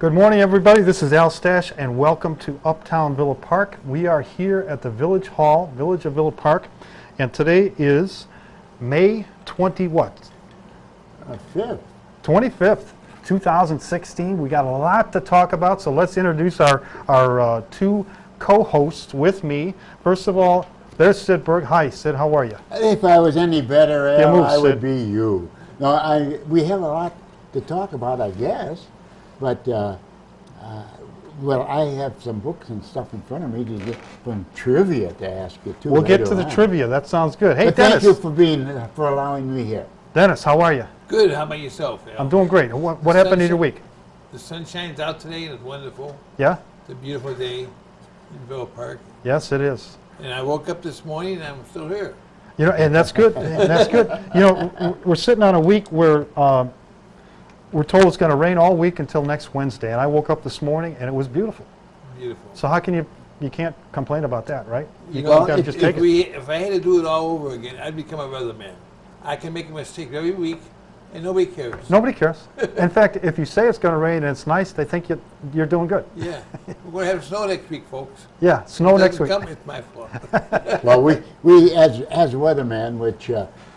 Good morning, everybody. This is Al Stash, and welcome to Uptown Villa Park. We are here at the Village Hall, Village of Villa Park, and today is May 20 what? 5th. 25th, 2016. We got a lot to talk about, so let's introduce our two co-hosts with me. First of all, there's Sid Berg. Hi, Sid. How are you? If I was any better, Al, Yeah, move, I would Sid. be you. No, we have a lot to talk about, I guess, but well, I have some books and stuff in front of me to get some trivia to ask you too. We'll get to later the on. trivia. That sounds good. Hey, But Dennis. thank you for allowing me here. Dennis, how are you? Good. How about yourself, Al? I'm doing great. What happened in your week? The sun shines out today and it's wonderful. Yeah? It's a beautiful day in Villa Park. Yes, it is. And I woke up this morning and I'm still here. You know, and that's good. And that's good. You know, we're sitting on a week where we're told it's going to rain all week until next Wednesday. And I woke up this morning and it was beautiful. Beautiful. So how can you can't complain about that, right? You gotta know, just take it. if I had to do it all over again, I'd become a weatherman. I can make a mistake every week and nobody cares. Nobody cares. In fact, if you say it's going to rain and it's nice, they think you're doing good. Yeah. We're going to have snow next week, folks. Yeah, snow next Doesn't week. come, it's my fault. Well, we as weatherman, which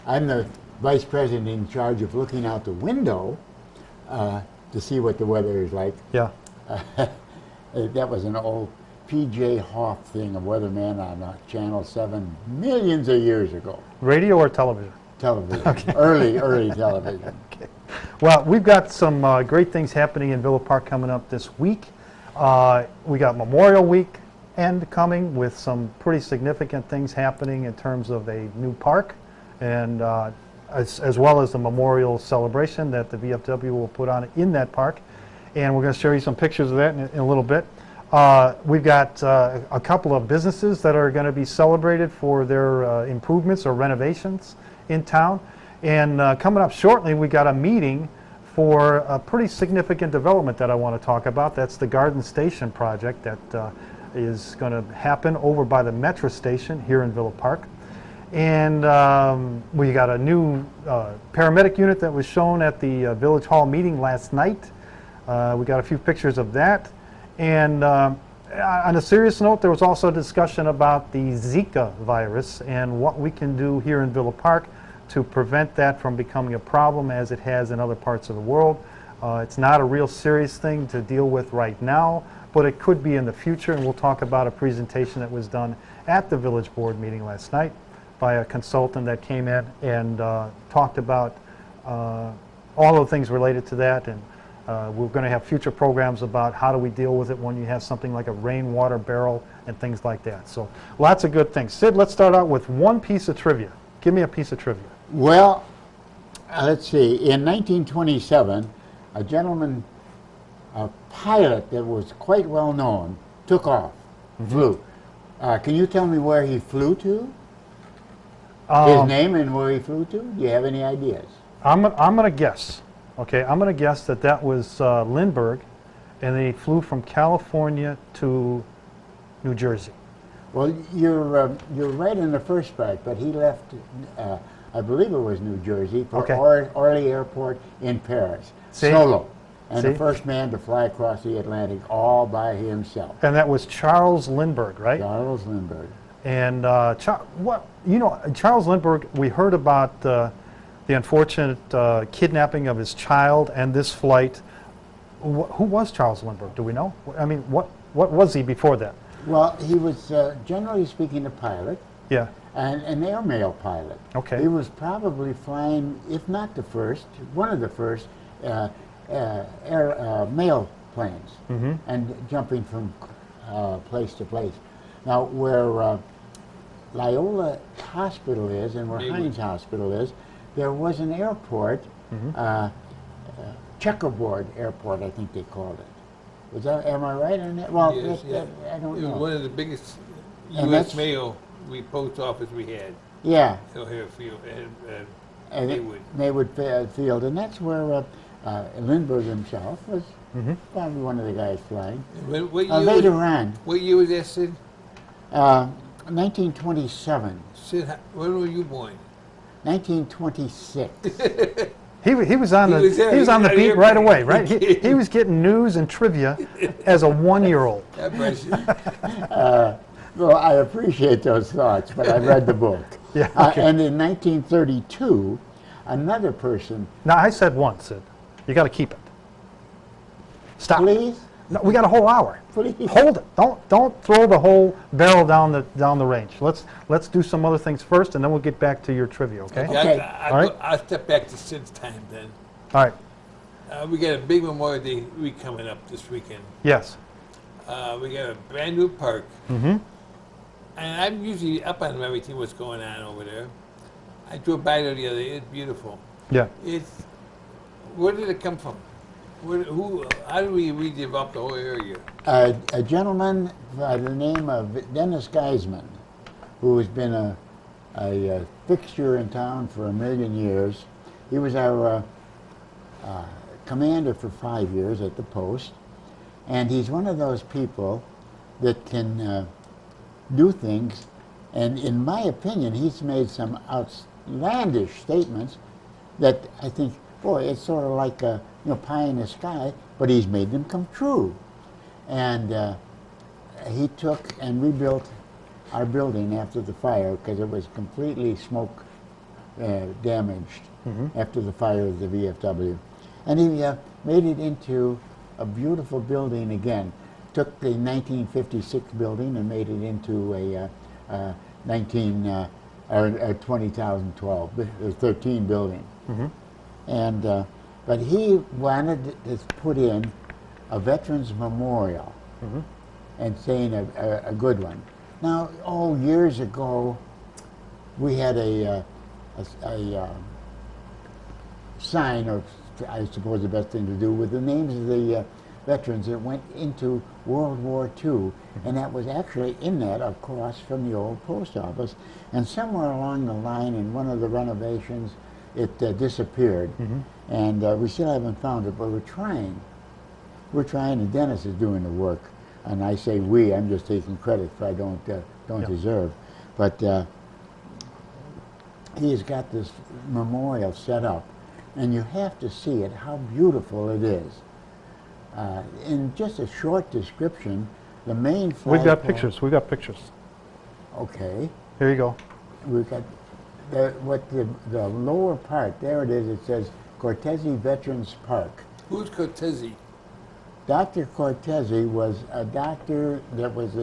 I'm the vice president in charge of looking out the window to see what the weather is like. Yeah. That was an old P.J. Hoff thing, a weatherman on Channel 7 millions of years ago. Radio or television? Television, Okay. early television. Okay. Well, we've got some great things happening in Villa Park coming up this week. We got Memorial Weekend coming with some pretty significant things happening in terms of a new park, and as well as the memorial celebration that the VFW will put on in that park. And we're going to show you some pictures of that in a little bit. We've got a couple of businesses that are going to be celebrated for their improvements or renovations in town. And coming up shortly, we got a meeting for a pretty significant development that I want to talk about. That's the Garden Station project that is going to happen over by the Metro Station here in Villa Park. And we got a new paramedic unit that was shown at the Village Hall meeting last night. We got a few pictures of that. And on a serious note, there was also a discussion about the Zika virus and what we can do here in Villa Park to prevent that from becoming a problem as it has in other parts of the world. It's not a real serious thing to deal with right now, but it could be in the future, and we'll talk about a presentation that was done at the Village Board meeting last night by a consultant that came in and talked about all the things related to that. And we're going to have future programs about how do we deal with it when you have something like a rainwater barrel and things like that. So lots of good things. Sid, let's start out with one piece of trivia. Give me a piece of trivia. Well, let's see. In 1927, a gentleman, a pilot that was quite well known, took off, flew. Can you tell me where he flew to? His name and where he flew to? Do you have any ideas? I'm going to guess. Okay, I'm going to guess that was Lindbergh, and he flew from California to New Jersey. Well, you're right in the first part, but he left, I believe it was New Jersey, for Okay. Orly Airport in Paris, See? solo. And See? the first man to fly across the Atlantic all by himself. And that was Charles Lindbergh, right? Charles Lindbergh. And Charles Lindbergh, we heard about the unfortunate kidnapping of his child and this flight. Who was Charles Lindbergh? Do we know? I mean, what was he before that? Well, he was, generally speaking, a pilot. Yeah. And an airmail pilot. Okay. He was probably flying, if not the first, one of the first mail planes, and jumping from place to place. Now, where Loyola Hospital is and where Heinz Hospital is, there was an airport, Checkerboard Airport, I think they called it. Am I right on that? Well, Yes, yeah. I don't It know. was one of the biggest And U.S. that's- mail post office we had. Yeah. O'Hare Field And Maywood. Maywood Field, and that's where Lindbergh himself was probably one of the guys flying. What year Later was, on, what year was that, Sid? 1927, Sid, when were you born? 1926. He was on He the was there. he was on the He beat was right there. away, right? He was getting news and trivia as a 1-year-old. God bless you. Well, I appreciate those thoughts, but I read the book. Yeah, okay. And in 1932, another person, Now I said once, Sid. You got to keep it. Stop. please, No, we got a whole hour. please. Hold it. Don't throw the whole barrel down the range. Let's do some other things first, and then we'll get back to your trivia. Okay. Okay. All right. I'll step back to Sid's time then. All right. We got a big Memorial Day week coming up this weekend. Yes. We got a brand new park. Mm-hmm. And I'm usually up on everything what's going on over there. I drove by there the other day. It's beautiful. Yeah. Where did it come from? How do we redevelop the whole area? A gentleman by the name of Dennis Geisman, who has been a fixture in town for 1,000,000 years. He was our commander for 5 years at the post, and he's one of those people that can do things, and in my opinion, he's made some outlandish statements that I think, boy, it's sort of like a pie in the sky, but he's made them come true. And he took and rebuilt our building after the fire because it was completely smoke damaged after the fire of the VFW. And he made it into a beautiful building again. Took the 1956 building and made it into a 2012, 13 building. And but he wanted to put in a veterans memorial, and saying a good one. Now, years ago, we had a sign, or I suppose the best thing to do, with the names of the veterans that went into World War II, and that was actually in that across from the old post office. And somewhere along the line in one of the renovations, it disappeared. And we still haven't found it, but we're trying. We're trying, and Dennis is doing the work. And I say we, I'm just taking credit for I don't deserve. But he has got this memorial set up, and you have to see it, how beautiful it is. In just a short description, the main flagpole... We've got pictures. We've got pictures. Okay. Here you go. We've got the lower part, there it is, it says Cortese Veterans Park. Who's Cortese? Dr. Cortese was a doctor that was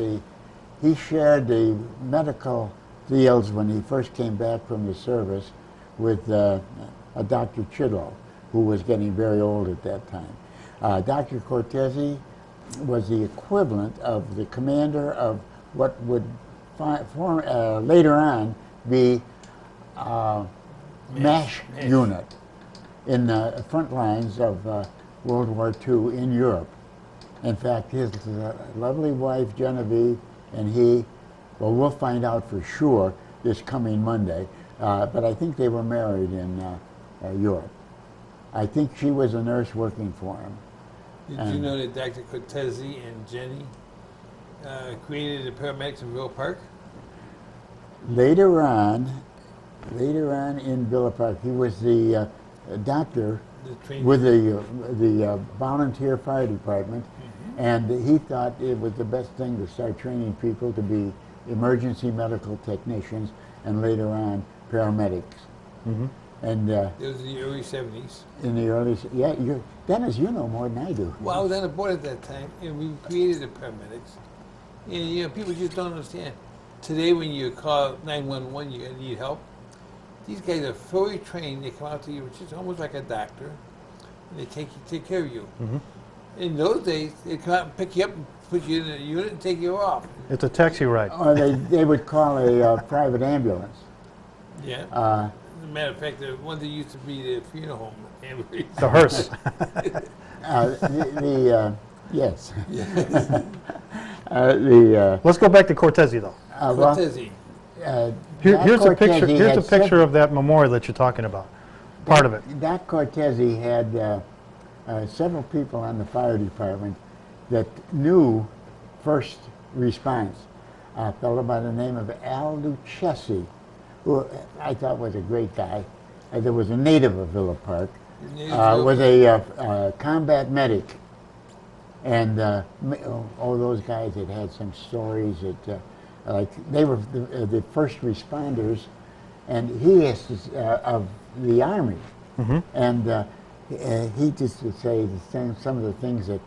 he shared the medical fields when he first came back from the service with a Dr. Chidlow, who was getting very old at that time. Dr. Cortese was the equivalent of the commander of what would later on be MASH unit in the front lines of World War II in Europe. In fact, his lovely wife, Genevieve, and he, well, we'll find out for sure this coming Monday, but I think they were married in Europe. I think she was a nurse working for him. Did you know that Dr. Cortese and Jenny created the paramedics in Villa Park? Later on in Villa Park, he was the doctor with the volunteer fire department, and he thought it was the best thing to start training people to be emergency medical technicians and later on paramedics. And it was in the early 70s. in the early, Dennis, you know more than I do. Well, I was on the board at that time, and we created the paramedics. And people just don't understand. Today, when you call 911, you need help. These guys are fully trained. They come out to you, which is almost like a doctor, and they take care of you. In those days, they'd come out and pick you up and put you in a unit and take you off. It's a taxi ride. Or they would call a private ambulance. Yeah. As a matter of fact, the one that used to be the funeral home ambulance. The hearse. Yes. Let's go back to Cortese, though. Cortese. Here's a picture. Here's a picture of that memorial that you're talking about. Part of it. Doc Cortese had several people on the fire department that knew first response. A fellow by the name of Al Lucchesi, who I thought was a great guy. There was a native of Villa Park, was a combat medic. And those guys that had some stories that, like, they were the first responders, and he is of the Army. And he just would say some of the things that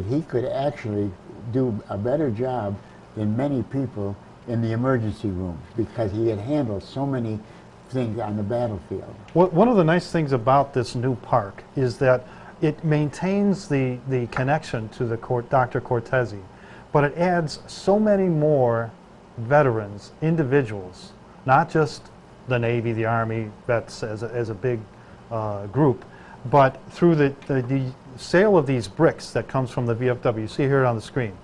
he could actually do a better job than many people in the emergency rooms, because he had handled so many things on the battlefield. One of the nice things about this new park is that it maintains the connection to the Dr. Cortese, but it adds so many more veterans, individuals, not just the Navy, the Army, vets as a big group, but through the sale of these bricks that comes from the VFW. You see here on the screen.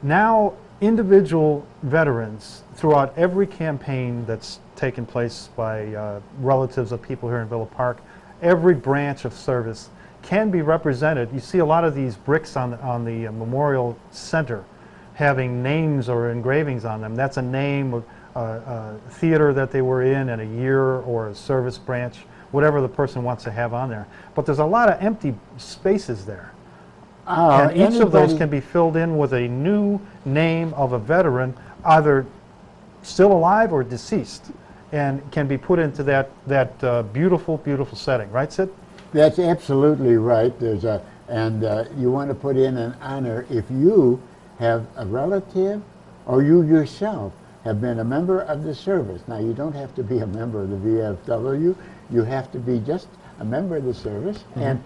Now, individual veterans throughout every campaign that's taken place by relatives of people here in Villa Park, every branch of service can be represented. You see a lot of these bricks on the Memorial Center having names or engravings on them. That's a name of a theater that they were in and a year or a service branch, whatever the person wants to have on there. But there's a lot of empty spaces there. And each of those can be filled in with a new name of a veteran, either still alive or deceased, and can be put into that beautiful, beautiful setting. Right, Sid? That's absolutely right. And you want to put in an honor if you have a relative or you yourself have been a member of the service. Now, you don't have to be a member of the VFW. You have to be just a member of the service. And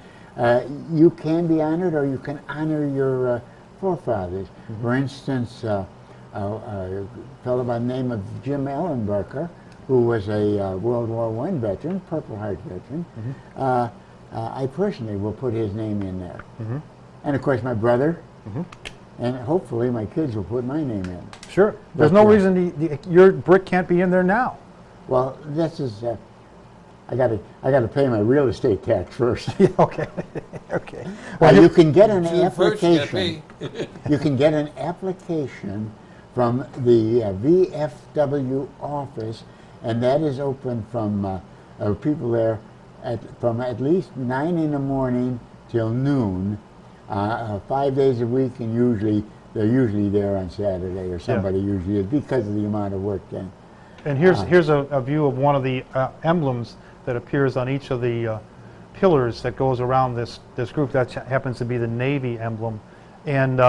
you can be honored, or you can honor your forefathers. For instance, a fellow by the name of Jim Ellenberger, who was a World War I veteran, Purple Heart veteran, I personally will put his name in there. And of course my brother, and hopefully my kids will put my name in. Sure. There's no reason your brick can't be in there now. Well, this is, I got to pay my real estate tax first. Okay. Okay. Well, you can get an June 1st, you gotta application. You can get an application from the VFW office, and that is open from people there from at least 9 in the morning till noon, 5 days a week, and they're usually there on Saturday, or somebody usually is, because of the amount of work done. And here's a view of one of the emblems that appears on each of the pillars that goes around this group. That happens to be the Navy emblem, and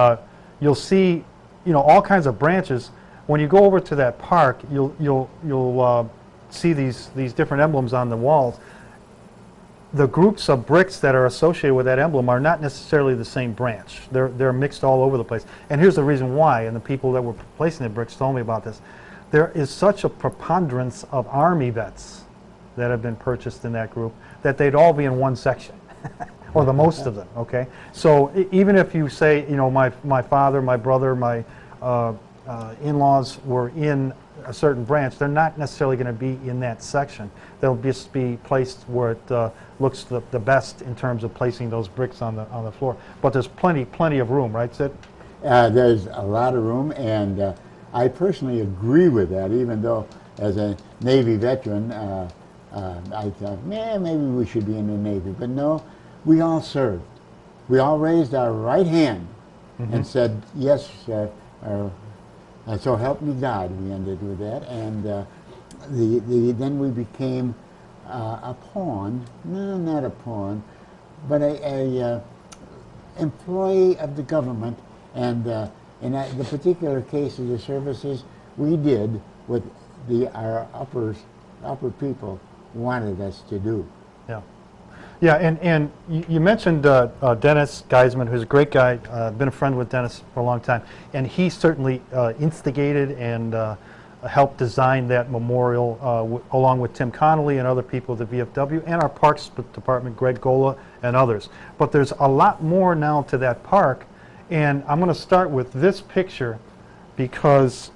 you'll see, all kinds of branches. When you go over to that park, you'll see these different emblems on the walls. The groups of bricks that are associated with that emblem are not necessarily the same branch. They're mixed all over the place. And here's the reason why, and the people that were placing the bricks told me about this. There is such a preponderance of Army vets that have been purchased in that group that they'd all be in one section, or the most of them, okay? So even if you say, my father, my brother, my in-laws were in a certain branch, they're not necessarily going to be in that section. They'll just be placed where it looks the best in terms of placing those bricks on the floor. But there's plenty of room, right, Sid? There's a lot of room, and I personally agree with that, even though as a Navy veteran, I thought, maybe we should be in the Navy. But no, we all served. We all raised our right hand and said, yes, so help me God, we ended with that. And then we became a pawn, no, not a pawn, but a employee of the government. And in the particular case of the services, we did what our upper people wanted us to do. Yeah, and you mentioned Dennis Geisman, who's a great guy. Been a friend with Dennis for a long time, and he certainly instigated and helped design that memorial along with Tim Connolly and other people at the VFW and our Parks Department, Greg Gola and others. But there's a lot more now to that park, and I'm going to start with this picture because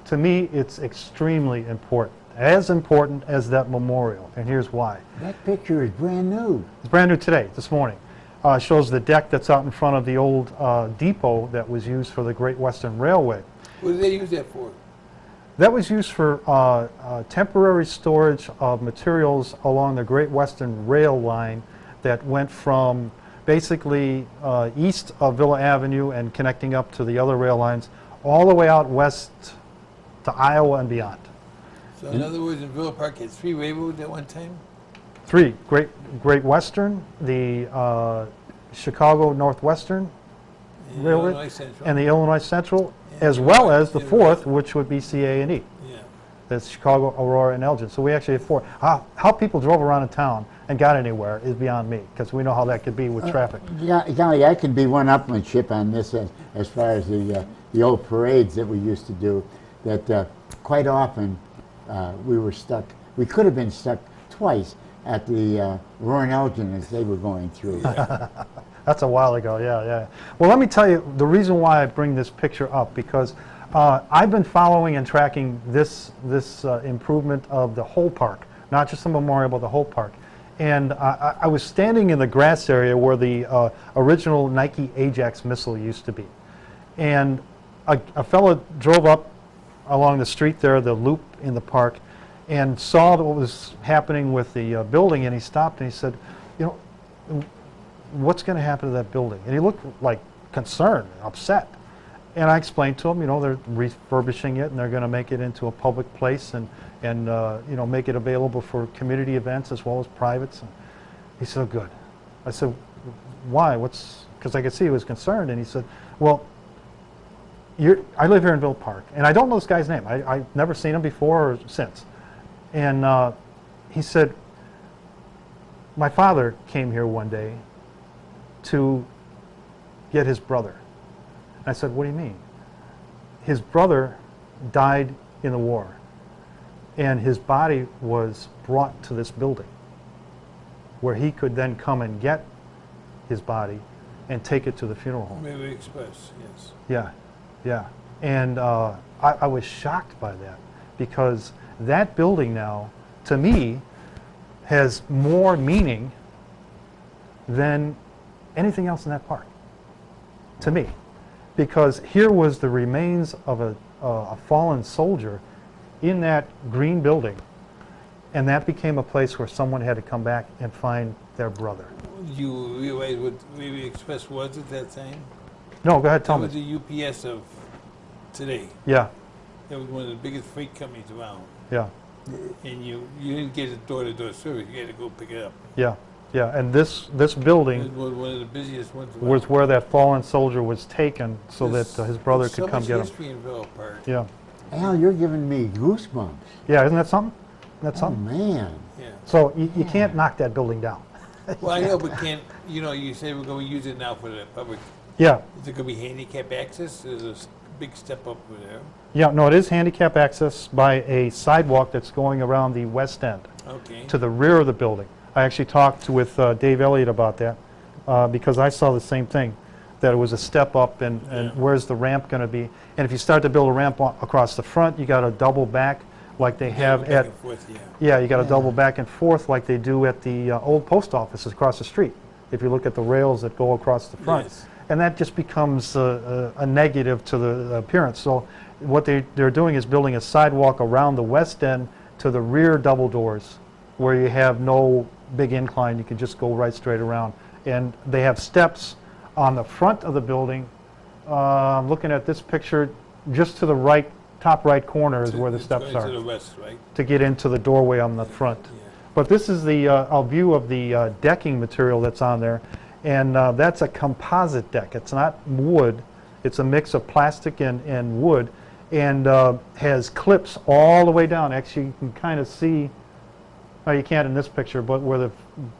to me it's extremely important. As important as that memorial, and here's why. That picture is brand new. It's brand new today, this morning. Shows the deck that's out in front of the old depot that was used for the Great Western Railway. What did they use that for? That was used for temporary storage of materials along the Great Western Rail line that went from basically east of Villa Avenue and connecting up to the other rail lines, all the way out west to Iowa and beyond. So in other words, in Villa Park, it's 3 railroads at one time? 3, Great Western, the Chicago Northwestern And Railroad, Illinois Central? and the Illinois Central, And as the well Illinois- as the and 4th, the- which would be CA&E. Yeah. That's Chicago, Aurora, and Elgin. So we actually have 4. How people drove around in town and got anywhere is beyond me, because we know how that could be with traffic. Golly, I can be one-upmanship on this as far as the old parades that we used to do, that quite often we were stuck. We could have been stuck twice at the Aurora and Elgin as they were going through. That's a while ago, yeah. Well, let me tell you the reason why I bring this picture up, because I've been following and tracking this improvement of the whole park, not just the memorial, but the whole park. And I was standing in the grass area where the original Nike Ajax missile used to be. And a fellow drove up along the street there, the loop in the park, and saw what was happening with the building, and he stopped and he said, you know, what's going to happen to that building? And he looked like concerned, upset. And I explained to him, you know, they're refurbishing it and they're going to make it into a public place and you know, make it available for community events as well as privates. And he said, oh, good. I said, why? Because I could see he was concerned. And he said, well, I live here in Villa Park, and I don't know this guy's name. I've never seen him before or since. And he said, my father came here one day to get his brother. I said, what do you mean? His brother died in the war, and his body was brought to this building where he could then come and get his body and take it to the funeral home. Railway Express, yes. Yeah. And I was shocked by that, because that building now, to me, has more meaning than anything else in that park, to me. Because here was the remains of a fallen soldier in that green building, and that became a place where someone had to come back and find their brother. You realize what Railway Express was at that time? No, go ahead, tell That me. was the UPS of today. Yeah, That was one of the biggest freight companies around. yeah, And you didn't get a door-to-door service. You had to go pick it up. yeah. And this It building was one of the busiest ones around. was where that fallen soldier was taken so There's- that his brother there's could come so get much him. history in Villa Park. Yeah, Al, you're giving me goosebumps. yeah, isn't that something? That's Oh, something. man. Yeah. So you can't knock that building down. Well, I know, but can't, you know, you say we're going to use it now for the public. Yeah, Is it going to be handicap access? There's a big step up over there. yeah, no, it is handicap access by a sidewalk that's going around the west end Okay. to the rear of the building. I actually talked with Dave Elliott about that because I saw the same thing, that it was a step up and Yeah. where's the ramp going to be? And if you start to build a ramp across the front, you got to double back like they have Back at, and forth, yeah. yeah, you got to double back and forth like they do at the old post offices across the street. If you look at the rails that go across the front. Yes. And that just becomes a negative to the appearance. So what they're doing is building a sidewalk around the west end to the rear double doors, where you have no big incline. You can just go right straight around. And they have steps on the front of the building. I'm looking at this picture, just to the right, top right corner is where the It's steps going to the are, west, right? to get into the doorway on the front. Yeah. But this is the a view of the decking material that's on there, and that's a composite deck. It's not wood. It's a mix of plastic and wood, and has clips all the way down. Actually, you can kind of see, well, you can't in this picture, but where the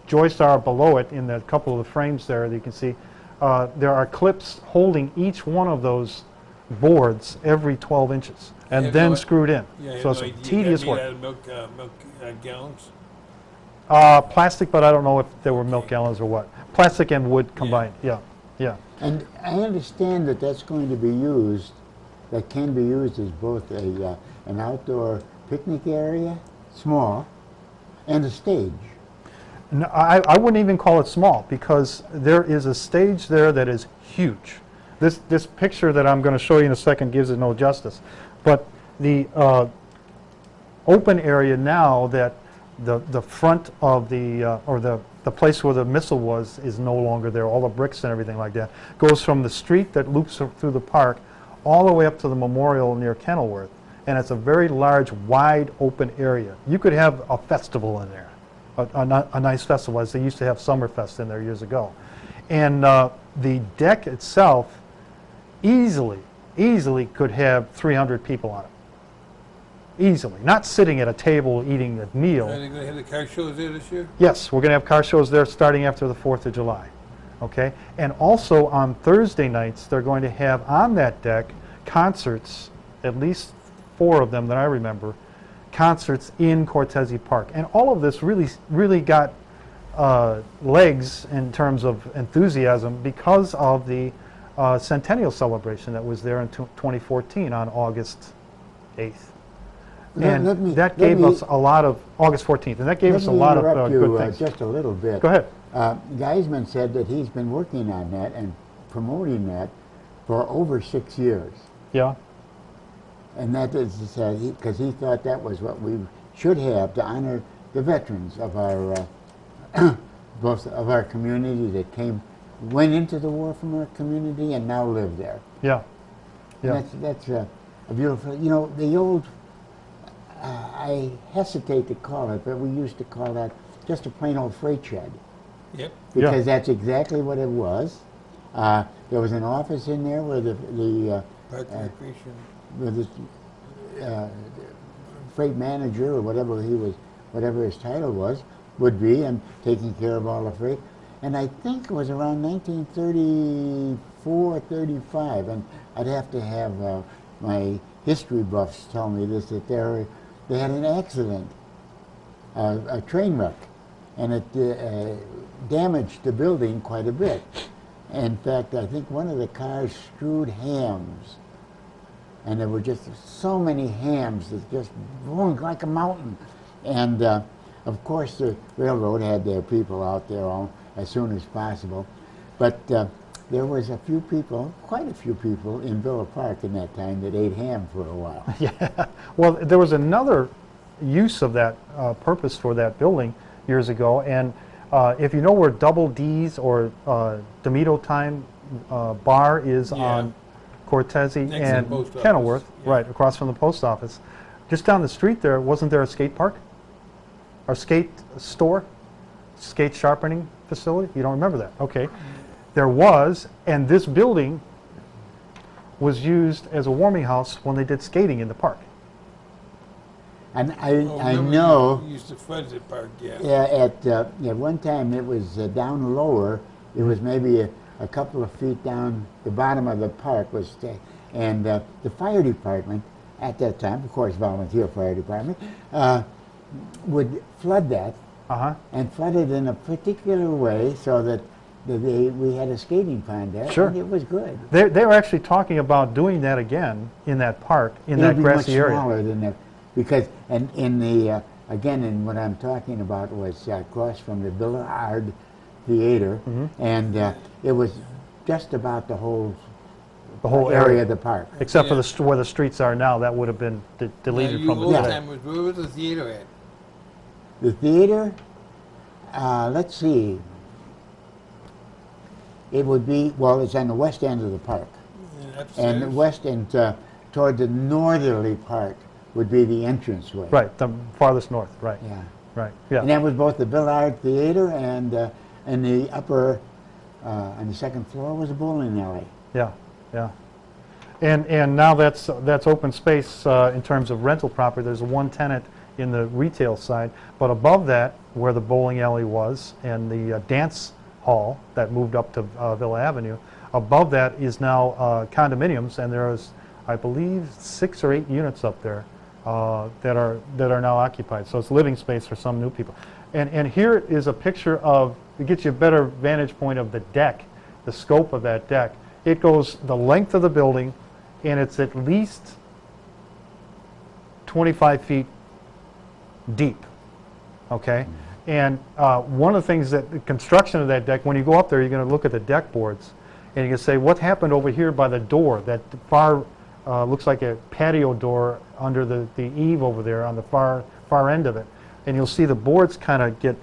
joists are below it, in the couple of the frames there, you can see there are clips holding each one of those boards every 12 inches, and have then no- screwed in. Yeah, I have So it's no a idea. tedious Made work. out of milk gallons? Plastic, but I don't know if there were milk gallons or what. Plastic and wood combined, yeah. And I understand that that's going to be used, that can be used as both an outdoor picnic area, small, and a stage. No, I wouldn't even call it small, because there is a stage there that is huge. This picture that I'm going to show you in a second gives it no justice. But the open area now that the front of the, or the place where the missile was is no longer there. All the bricks and everything like that goes from the street that loops through the park all the way up to the memorial near Kenilworth. And it's a very large, wide open area. You could have a festival in there, a nice festival, as they used to have Summerfest in there years ago. And the deck itself easily could have 300 people on it. Easily. Not sitting at a table eating a meal. Are they going to have the car shows there this year? Yes, we're going to have car shows there starting after the 4th of July. Okay? And also on Thursday nights, they're going to have on that deck concerts, at least 4 of them that I remember, concerts in Cortese Park. And all of this really got legs in terms of enthusiasm because of the centennial celebration that was there in 2014 on August 8th. And that gave us a lot of, August 14th, and that gave us a lot of good things. Just a little bit. Go ahead. Geisman said that he's been working on that and promoting that for over 6 years. Yeah. And that is because he thought that was what we should have to honor the veterans of our both of our community that went into the war from our community and now live there. Yeah. Yeah. And that's a beautiful. You know, the old. I hesitate to call it, but we used to call that just a plain old freight shed. Yep. Because that's exactly what it was. There was an office in there where the Park recreation. where the freight manager or whatever his title was, would be, and taking care of all the freight. And I think it was around 1934, 35, and I'd have to have my history buffs tell me this, that they had an accident, a train wreck, and it damaged the building quite a bit. In fact, I think one of the cars strewed hams, and there were just so many hams that just boomed like a mountain. And of course, the railroad had their people out there as soon as possible. But there was quite a few people in Villa Park in that time that ate ham for a while. Yeah. Well, there was another use of that purpose for that building years ago, and if you know where Double D's or Demito Time bar is on Cortese and Kenilworth, right across from the post office, just down the street there, wasn't there a skate park? Or skate store? Skate sharpening facility? You don't remember that? Okay. There was, and this building was used as a warming house when they did skating in the park. And I know. You used to flood the park, yeah. Yeah, at one time it was down lower. It was maybe a couple of feet down the bottom of the park and the fire department at that time, of course, volunteer fire department, would flood that and flood it in a particular way so that we had a skating pond there. Sure. And it was good. They were actually talking about doing that again in that park, in that grassy area. It'll be much smaller than that, because in the again, and what I'm talking about was across from the Billard Theater, and it was just about the whole area of the park, except for where the streets are now. That would have been deleted from the Where was the theater at? The theater, let's see. It would be, well, it's on the west end of the park. And the west end, toward the northerly part, would be the entranceway. Right, the farthest north, right. Yeah. Right, yeah. And that was both the Billard Theater and the upper, on the second floor was a bowling alley. Yeah, yeah. And now that's open space in terms of rental property. There's one tenant in the retail side, but above that, where the bowling alley was and the dance hall that moved up to Villa Avenue, above that is now condominiums, and there is, I believe, 6 or 8 units up there that are now occupied. So it's living space for some new people. And here is a picture of, it gets you a better vantage point of the deck, the scope of that deck. It goes the length of the building, and it's at least 25 feet deep, okay? And one of the things that the construction of that deck, when you go up there, you're going to look at the deck boards, and you can say, what happened over here by the door, that far looks like a patio door under the eave over there on the far end of it. And you'll see the boards kind of get,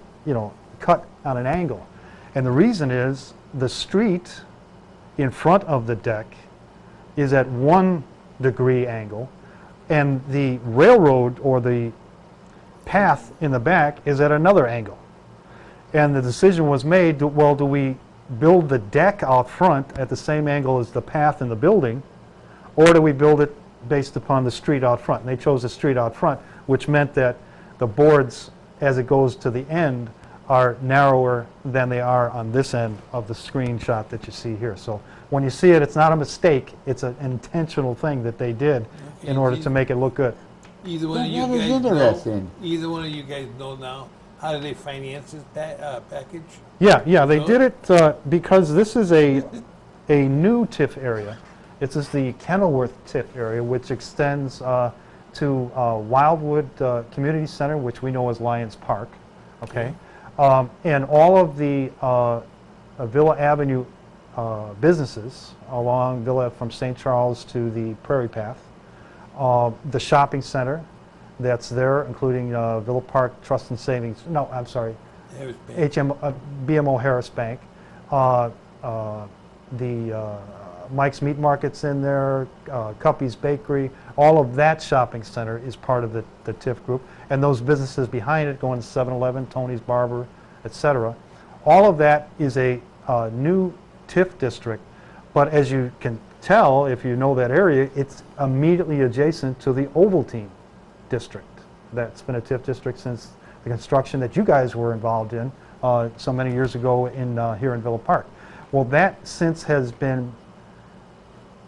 cut on an angle. And the reason is the street in front of the deck is at 1 degree angle, and the railroad or the path in the back is at another angle. And the decision was made, do we build the deck out front at the same angle as the path in the building, or do we build it based upon the street out front? And they chose the street out front, which meant that the boards, as it goes to the end, are narrower than they are on this end of the screenshot that you see here. So when you see it, it's not a mistake. It's an intentional thing that they did in order to make it look good. Either one of you That is guys interesting. know. Either one of you guys know now. How do they finance this package? Yeah, they So- did it because this is a new TIF area. This is the Kenilworth TIF area, which extends to Wildwood Community Center, which we know as Lions Park, okay? And all of the Villa Avenue businesses along Villa from St. Charles to the Prairie Path, the shopping center that's there, including Villa Park Trust and Savings, no, I'm sorry, Harris Bank. BMO Harris Bank, the Mike's Meat Market's in there, Cuppy's Bakery, all of that shopping center is part of the TIF group. And those businesses behind it, going to 7-Eleven, Tony's Barber, etc. All of that is a new TIF district. But as you can tell, if you know that area, it's immediately adjacent to the Ovaltine district. That's been a TIF district since the construction that you guys were involved in so many years ago here in Villa Park. Well, that since has been,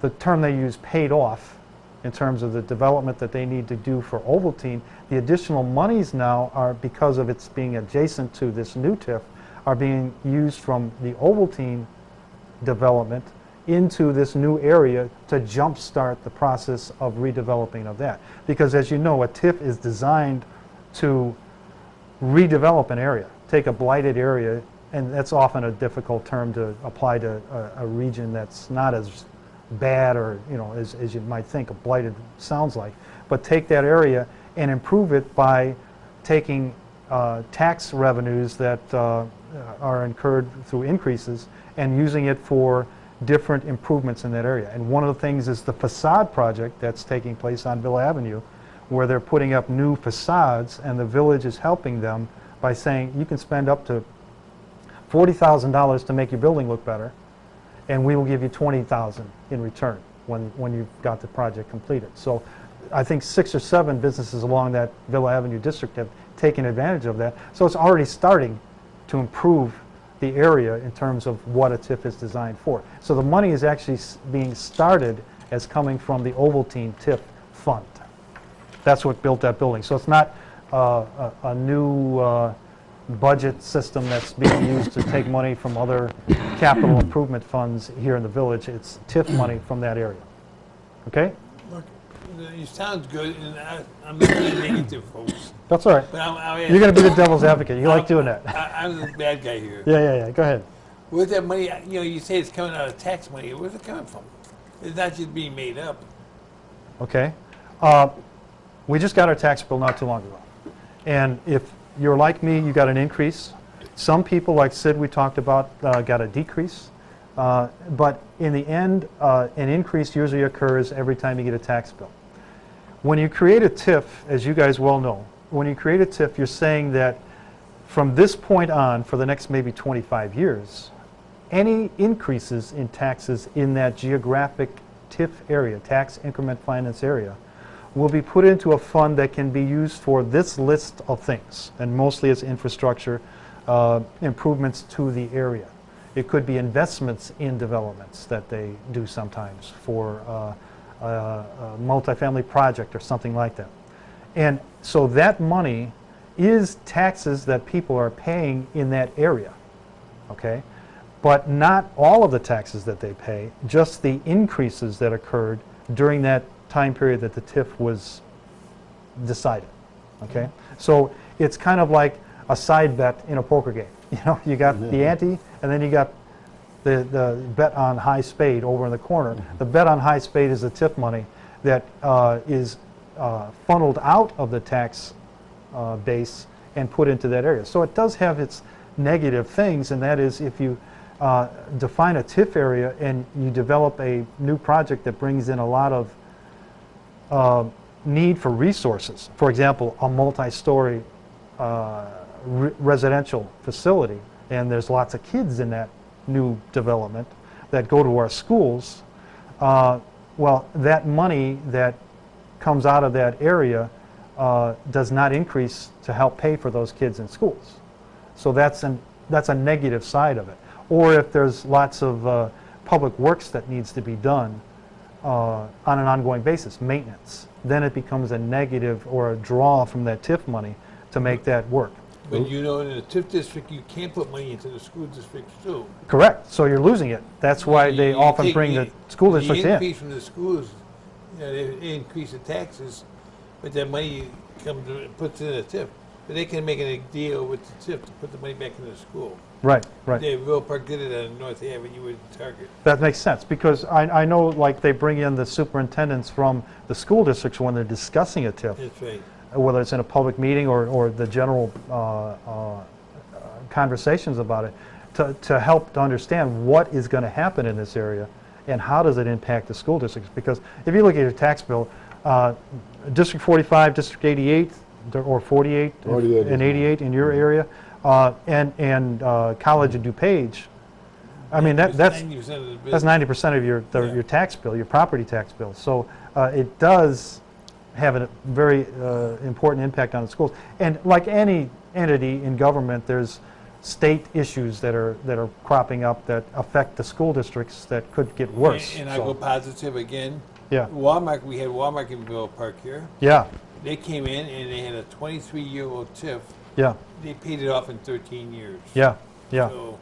the term they use, paid off in terms of the development that they need to do for Ovaltine. The additional monies now are, because of its being adjacent to this new TIF, are being used from the Ovaltine development into this new area to jumpstart the process of redeveloping of that. Because as you know, a TIF is designed to redevelop an area, take a blighted area, and that's often a difficult term to apply to a region that's not as bad or, as you might think a blighted sounds like, but take that area and improve it by taking tax revenues that are incurred through increases and using it for different improvements in that area. And one of the things is the facade project that's taking place on Villa Avenue, where they're putting up new facades, and the village is helping them by saying you can spend up to $40,000 to make your building look better, and we will give you $20,000 in return when you've got the project completed. So I think 6 or 7 businesses along that Villa Avenue district have taken advantage of that. So it's already starting to improve the area in terms of what a TIF is designed for. So the money is actually being started as coming from the Ovaltine TIF fund. That's what built that building. So it's not a new budget system that's being used to take money from other capital improvement funds here in the village. It's TIF money from that area. Okay? Look, it sounds good, and I'm not being negative, folks. That's all right. But You're going to be the devil's advocate. You like doing that. I'm the bad guy here. Yeah. Go ahead. Where's that money? You say it's coming out of tax money. Where's it coming from? It's not just being made up. Okay. We just got our tax bill not too long ago. And if you're like me, you got an increase. Some people, like Sid we talked about, got a decrease. But in the end, an increase usually occurs every time you get a tax bill. When you create a TIF, as you guys well know, when you create a TIF, you're saying that from this point on, for the next maybe 25 years, any increases in taxes in that geographic TIF area, tax increment finance area, will be put into a fund that can be used for this list of things, and mostly it's infrastructure improvements to the area. It could be investments in developments that they do sometimes for a multifamily project or something like that. And so that money is taxes that people are paying in that area, okay? But not all of the taxes that they pay, just the increases that occurred during that time period that the TIF was decided, okay? So it's kind of like a side bet in a poker game. You got the ante, and then you got the bet on high spade over in the corner. The bet on high spade is the TIF money. that is funneled out of the tax base and put into that area. So it does have its negative things, and that is if you define a TIF area and you develop a new project that brings in a lot of need for resources. For example, a multi-story residential facility, and there's lots of kids in that new development that go to our schools. Well, that money that comes out of that area does not increase to help pay for those kids in schools. So that's a negative side of it. Or if there's lots of public works that needs to be done on an ongoing basis, maintenance, then it becomes a negative or a draw from that TIF money to make that work. But you know, in a TIF district, you can't put money into the school districts too. Correct. So you're losing it. That's why they You often take bring the school districts The in. increase from the schools, you know, they increase the taxes, but that money comes and puts in a TIF. But they can make a deal with the TIF to put the money back in the school. Right, right. Yeah, Villa Park did it on North Avenue with Target. That makes sense, because I know, like, they bring in the superintendents from the school districts when they're discussing a TIF, That's right. whether it's in a public meeting or the general conversations about it, to help to understand what is going to happen in this area and how does it impact the school districts. Because if you look at your tax bill, District 45, District 88, or 48, 48 and is 88 in your area, and College of DuPage, I mean, that's 90% of the that's business. 90% of your tax bill, your property tax bill. So it does have a very important impact on the schools. And like any entity in government, there's state issues that are cropping up that affect the school districts that could get worse. And I So, go positive again. yeah, Walmart, we had Walmart in Villa Park here. yeah, They came in and they had a 23-year-old TIF. yeah, They paid it off in 13 years. yeah, yeah. So,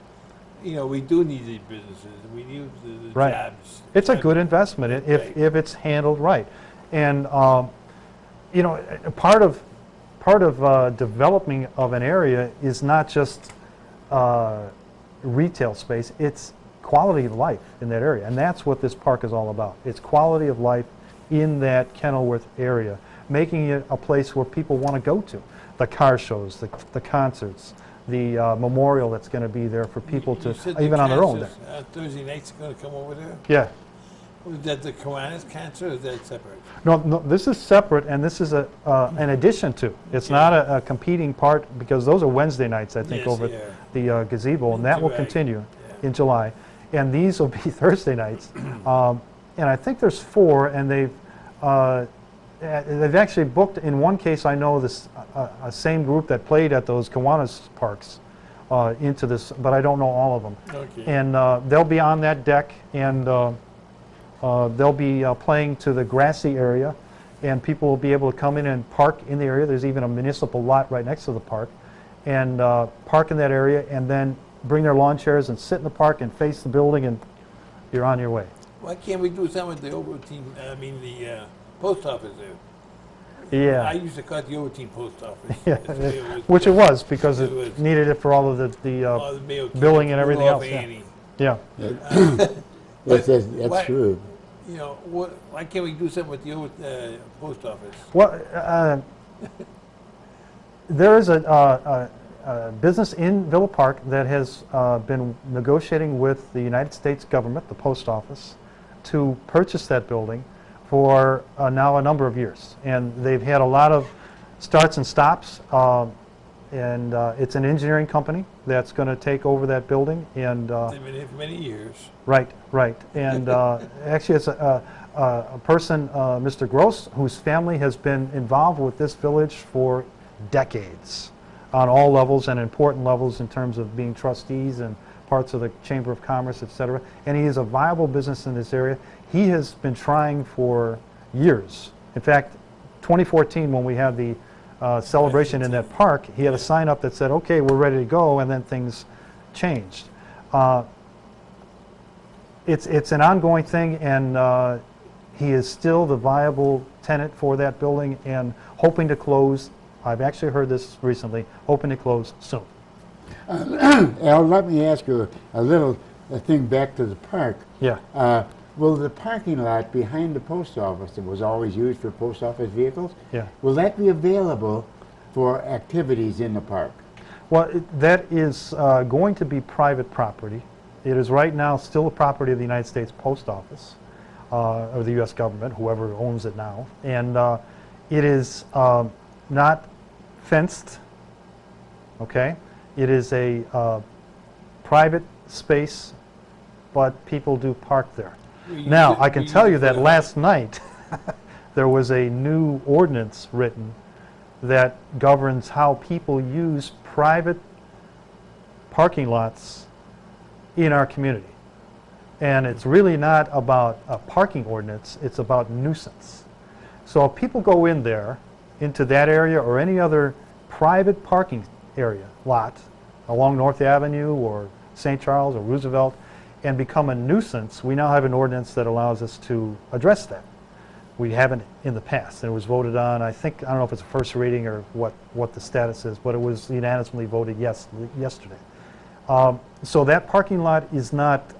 you know, we do need these businesses. We need the Right. jobs. It's a good investment if it's handled right. And you know, part of developing of an area is not just retail space, it's quality of life in that area. And that's what this park is all about. It's quality of life in that Kenilworth area, making it a place where people want to go to. The car shows, the concerts, the memorial that's going to be there for people You to, said the even on their own. concerts, Thursday nights are going to come over there? Yeah. Was that the Kiwanis concert or is that separate? No, no, this is separate, and this is an addition to. It's not a competing part, because those are Wednesday nights, I think, Yes, over they at are. the gazebo, and In that will July. continue Yeah. in July. And these will be Thursday nights. And I think there's 4, and they've actually booked, in one case, I know this, a same group that played at those Kiwanis parks into this, but I don't know all of them. Okay. And they'll be on that deck, and they'll be playing to the grassy area, and people will be able to come in and park in the area. There's even a municipal lot right next to the park, and park in that area, and then bring their lawn chairs and sit in the park and face the building, and you're on your way. Why can't we do something with the Overteam, the post office there? I Yeah, used to call it the Overteam post office. yeah, That's the way it was. which it was, because It it was. needed it for all of the All the Mayo billing kids, and everything Rudolph else, yeah. Annie. yeah. That's Why- true. You know, why can't we do something with the post office? Well, there is a business in Villa Park that has been negotiating with the United States government, the post office, to purchase that building for now a number of years. And they've had a lot of starts and stops, and it's an engineering company that's going to take over that building. And They've been here for many years. right, right. And actually, it's a person, Mr. Gross, whose family has been involved with this village for decades on all levels and important levels in terms of being trustees and parts of the Chamber of Commerce, et cetera. And he is a viable business in this area. He has been trying for years. In fact, 2014, when we had the celebration in that park, he had a sign up that said, okay, we're ready to go, and then things changed. It's an ongoing thing, and he is still the viable tenant for that building and hoping to close. I've actually heard this recently, hoping to close soon. Al, let me ask you a thing back to the park. Yeah. will the parking lot behind the post office that was always used for post office vehicles, Yeah. will that be available for activities in the park? Well, that is going to be private property. It is right now still a property of the United States Post Office, or the U.S. government, whoever owns it now. And it is not fenced, okay? It is a private space, but people do park there. Now, I can tell you that last night, there was a new ordinance written that governs how people use private parking lots in our community. And it's really not about a parking ordinance, it's about nuisance. So if people go in there, into that area or any other private parking area, lot, along North Avenue or St. Charles or Roosevelt, and become a nuisance, we now have an ordinance that allows us to address that. We haven't in the past, and it was voted on, I don't know if it's a first reading or what the status is, but it was unanimously voted yes yesterday. So that parking lot is not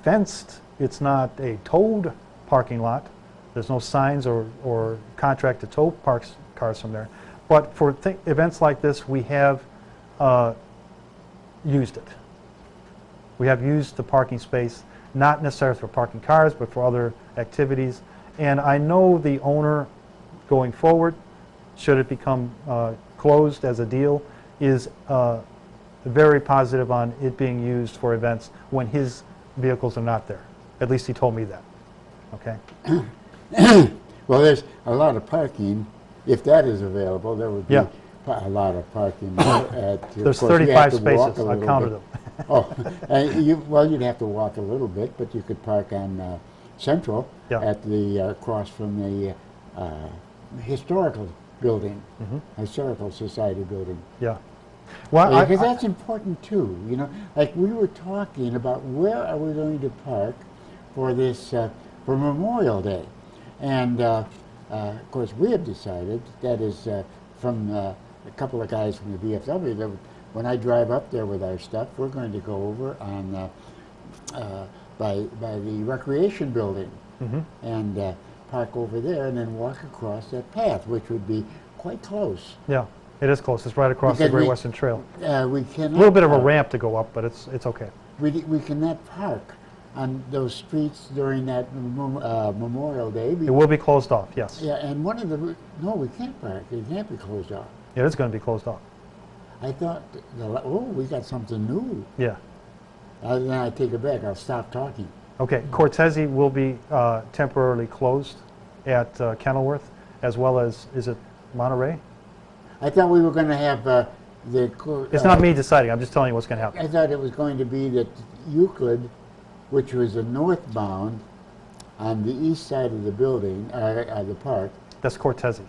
fenced, it's not a towed parking lot. There's no signs or contract to tow cars from there. But for events like this, we have used it. We have used the parking space, not necessarily for parking cars, but for other activities. And I know the owner going forward, should it become closed as a deal, is very positive on it being used for events when his vehicles are not there. At least he told me that. Okay? Well, there's a lot of parking. If that is available, there would be Yeah. a lot of parking. Of There's course, you 35 have to walk spaces. a I little counted bit. them. Oh, well, you'd have to walk a little bit, but you could park on Central Yeah. at the across from the historical building, historical society building. Yeah. Well, Because that's important too. You know, like we were talking about where are we going to park for this for Memorial Day, and of course we have decided that is from a couple of guys from the VFW that when I drive up there with our stuff, we're going to go over on by the recreation building and park over there, and then walk across that path, which would be quite close. yeah, it is close. It's right across the Because Great we- Western Trail. We cannot A little bit of a park- ramp to go up, but it's okay. We cannot park on those streets during that Memorial Day. It will be closed off, yes. Yeah, and one of the no, we can't park. It can't be closed off. It is going to be closed off. I thought, we got something new. Yeah. Then I take it back. I'll stop talking. Okay, Cortese will be temporarily closed at Kenilworth, as well as, is it Monterey? I thought we were going to have It's not me deciding, I'm just telling you what's going to happen. I thought it was going to be that Euclid, which was a northbound on the east side of the building, the park, That's Cortese.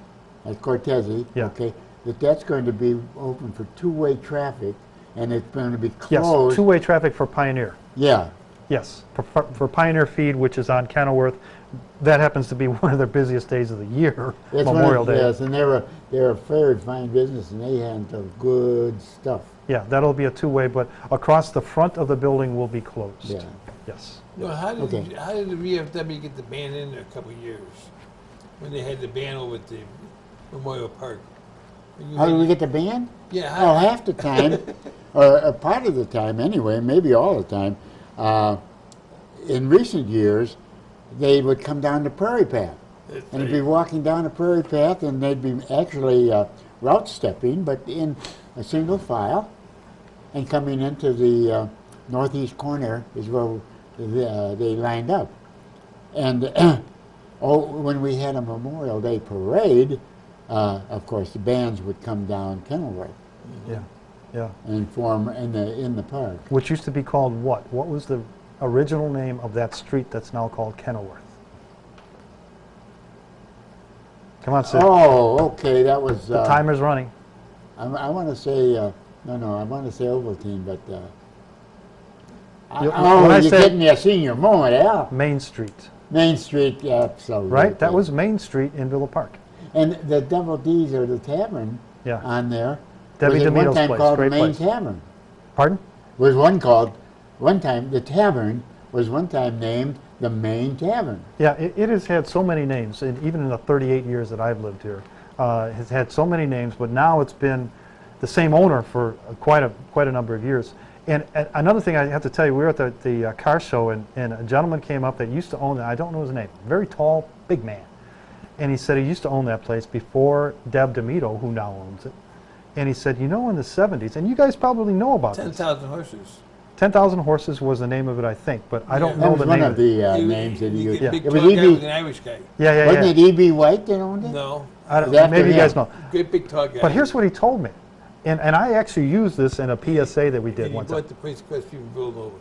at Cortese, Yeah. okay, that's going to be open for two-way traffic, and it's going to be Yes, closed. two-way traffic for Pioneer. Yeah, Yes, for Pioneer Feed, which is on Kenilworth. That happens to be one of their busiest days of the year, that's one Memorial of, Day. yes, and they're a very fine business, and they handle good stuff. Yeah, that'll be a two-way, but across the front of the building will be closed. Yeah. Yes. Well, how did Okay. how did the VFW get the ban in there a couple of years when they had the ban over at the Memorial Park? When you How do had- we get the ban? Yeah, Oh, half the time, or a part of the time anyway, maybe all the time. In recent years, they would come down the Prairie Path. That's And they'd right. be walking down the Prairie Path, and they'd be actually route stepping, but in a single file, and coming into the northeast corner is where they lined up. And when we had a Memorial Day parade, of course, the bands would come down Kenilworth Yeah, yeah. and form in the park. Which used to be called what? What was the original name of that street that's now called Kenilworth? Come on, Sid. Oh, okay, that was. The timer's running. I want to say no. I want to say Ovaltine, but. You- Oh, when I you're said- getting me a senior moment, yeah. Main Street, Main Street, yeah, absolutely. right? That was Main Street in Villa Park. And the Double D's or the tavern Yeah. on there. Debbie was at DeMito's one time place, called great Main place. Tavern. Pardon? Was one called, one time, the tavern was one time named the main tavern. Yeah, it has had so many names, and even in the 38 years that I've lived here, has had so many names, but now it's been the same owner for quite a number of years. And another thing I have to tell you, we were at the car show, and a gentleman came up that used to own it. I don't know his name. Very tall, big man. And he said he used to own that place before Deb DeMito, who now owns it. And he said, you know, in the 70s, and you guys probably know about this. 10,000 horses. 10,000 Horses was the name of it, I think, but I don't know That was the one name of the names that he used. The big It was tall guy E.B. was an Irish guy. Yeah, Wasn't it E.B. White that owned it? No, I don't, It was after maybe you guys him. know. great big tall guy. But here's what he told me, and I actually used this in a PSA that we And did he one time. bought the Prince Crest from Villanova.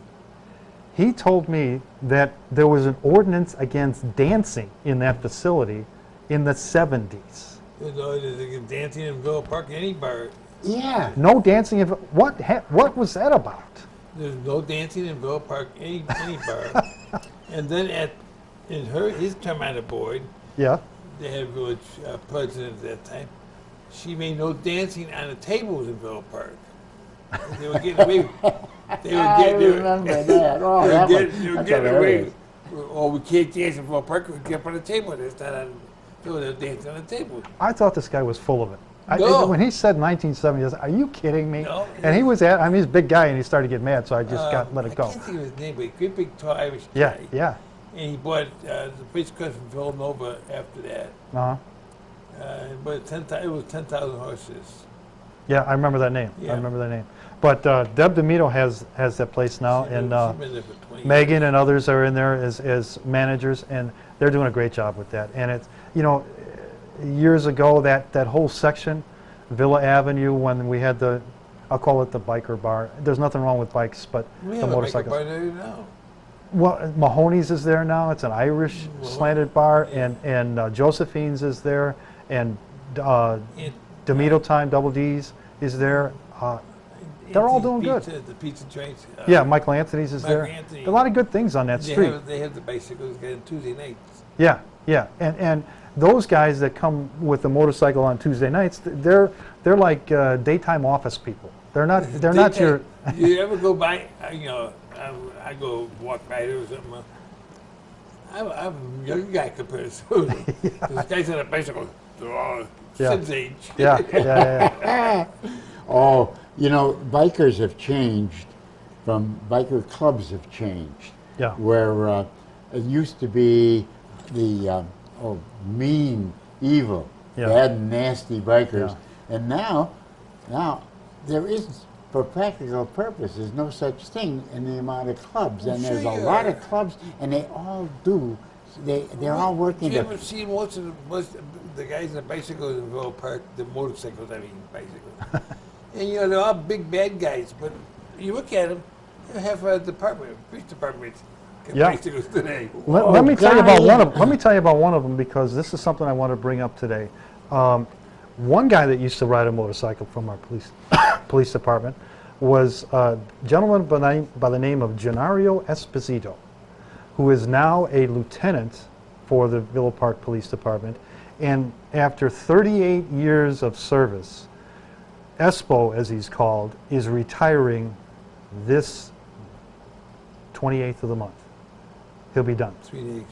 He told me that there was an ordinance against dancing in that facility in the 70s. There's dancing in Villa Park, any bar. Yeah. No dancing. What was that about? There's no dancing in Villa Park, any bar. And then his term on the board, Yeah. they had a village president at that time. She made no dancing on the tables in Villa Park. They were getting away. They were I getting. remember that. Oh, They that were was, getting, they were that's getting away. hilarious. Oh, we can't dance in Villa Park. We get up on the table. It's not on. So they're dancing on the table. I thought this guy was full of it. No. When he said 1970, I was, are you kidding me? No. And he was he's a big guy, and he started to get mad, so I just let it go. I can't think of his name, but a great big tall Irish Yeah, guy. yeah. And he bought the Prince Crest from Villanova after that. Uh-huh. But it was 10,000 horses. Yeah, I remember that name. Yeah. I remember that name. But Deb DeMito has that place now, She's and been there for 20 Megan years. and others are in there as managers, and they're doing a great job with that. And it's, you know, years ago, that whole section, Villa Avenue, when we had I'll call it the biker bar. There's nothing wrong with bikes, but We the have a motorcycles. bar there now. Well, Mahoney's is there now. It's an Irish slanted bar, yeah. and Josephine's is there, and It- DeMito Time, Double D's is there. They're all doing good. The pizza joints. Yeah, Michael Anthony's is Michael there. Anthony. A lot of good things on that street. They have the bicycles on Tuesday nights. Yeah, yeah, and those guys that come with the motorcycle on Tuesday nights, they're like daytime office people. They're not your. You ever go by? I go walk by there or something. I'm a young guy compared to those guys on a bicycle. They're all Yeah. Sid's age. Yeah. Oh, you know, bikers have changed biker clubs have changed. Yeah. Where it used to be the mean, evil, Yeah. bad, nasty bikers. Yeah. And now there is, for practical purpose, there's no such thing in the amount of clubs. And Sure there's a you lot are. of clubs, and they all do. They're all working. You ever seen most of the guys in the bicycles in Villa Park, the motorcycles, I mean, bicycles. And they're all big bad guys, but you look at them, they have a police department, Yeah. bicycles today. Let me tell you about guy. one of. Let me tell you about one of them, because this is something I want to bring up today. One guy that used to ride a motorcycle from our police department was a gentleman by the name of Gennaro Esposito, who is now a lieutenant for the Villa Park Police Department. And after 38 years of service, Espo, as he's called, is retiring this 28th of the month. He'll be done. 3 days.